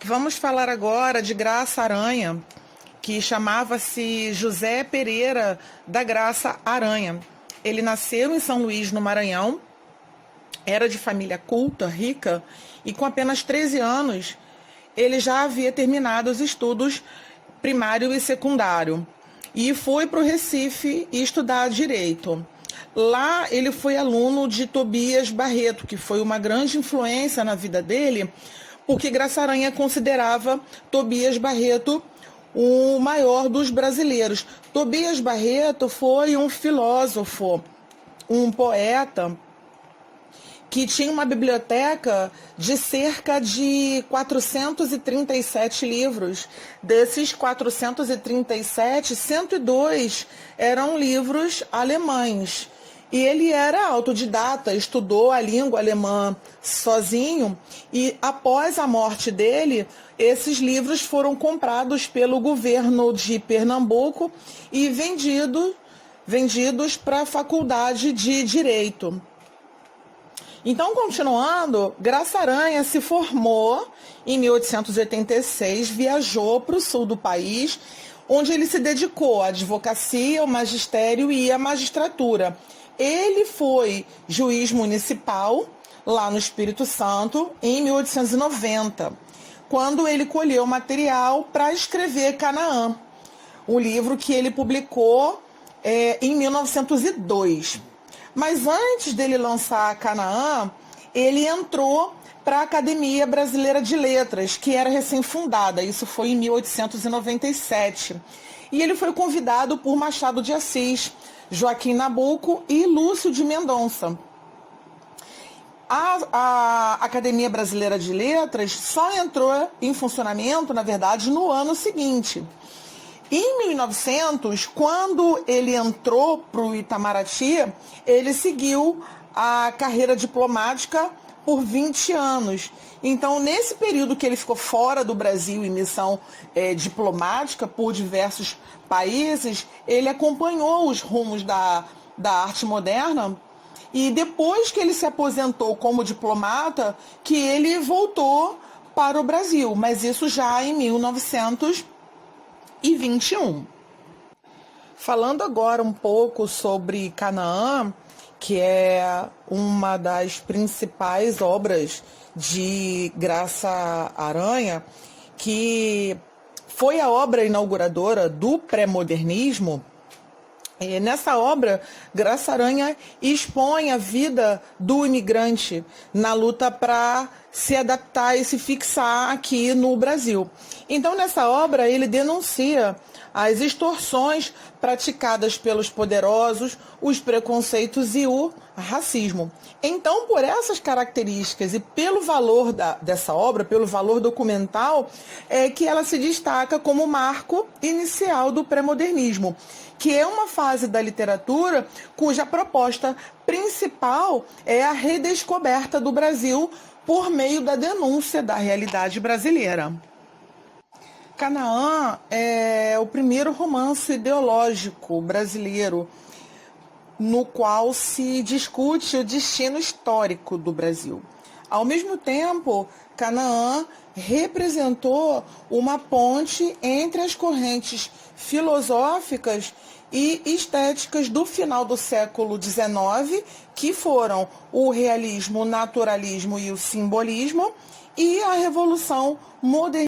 Vamos falar agora de Graça Aranha, que chamava-se José Pereira da Graça Aranha. Ele nasceu em São Luís, no Maranhão, era de família culta, rica, e com apenas 13 anos ele já havia terminado os estudos primário e secundário e foi para o Recife estudar direito. Lá ele foi aluno de Tobias Barreto, que foi uma grande influência na vida dele, porque Graça Aranha considerava Tobias Barreto o maior dos brasileiros. Tobias Barreto foi um filósofo, um poeta, que tinha uma biblioteca de cerca de 437 livros. Desses 437, 102 eram livros alemães. E ele era autodidata, estudou a língua alemã sozinho, e após a morte dele, esses livros foram comprados pelo governo de Pernambuco e vendidos para a faculdade de Direito. Então, continuando, Graça Aranha se formou em 1886, viajou para o sul do país, onde ele se dedicou à advocacia, ao magistério e à magistratura. Ele foi juiz municipal lá no Espírito Santo em 1890, quando ele colheu material para escrever Canaã, o livro que ele publicou em 1902. Mas antes dele lançar Canaã, ele entrou para a Academia Brasileira de Letras, que era recém-fundada. Isso foi em 1897. E ele foi convidado por Machado de Assis, Joaquim Nabuco e Lúcio de Mendonça. A Academia Brasileira de Letras só entrou em funcionamento, na verdade, no ano seguinte. Em 1900, quando ele entrou para o Itamaraty, ele seguiu a carreira diplomática por 20 anos. Então, nesse período que ele ficou fora do Brasil em missão diplomática por diversos países, ele acompanhou os rumos da arte moderna. E depois que ele se aposentou como diplomata, que ele voltou para o Brasil, mas isso já em 1921. Falando agora um pouco sobre Canaã, que é uma das principais obras de Graça Aranha, que foi a obra inauguradora do pré-modernismo. Nessa obra, Graça Aranha expõe a vida do imigrante na luta para se adaptar e se fixar aqui no Brasil. Então, nessa obra, ele denuncia as extorsões praticadas pelos poderosos, os preconceitos e o racismo. Então, por essas características e pelo valor dessa obra, pelo valor documental, é que ela se destaca como marco inicial do pré-modernismo, que é uma fase da literatura cuja proposta principal é a redescoberta do Brasil por meio da denúncia da realidade brasileira. Canaã é o primeiro romance ideológico brasileiro no qual se discute o destino histórico do Brasil. Ao mesmo tempo, Canaã representou uma ponte entre as correntes filosóficas e estéticas do final do século XIX, que foram o realismo, o naturalismo e o simbolismo, e a Revolução Modernista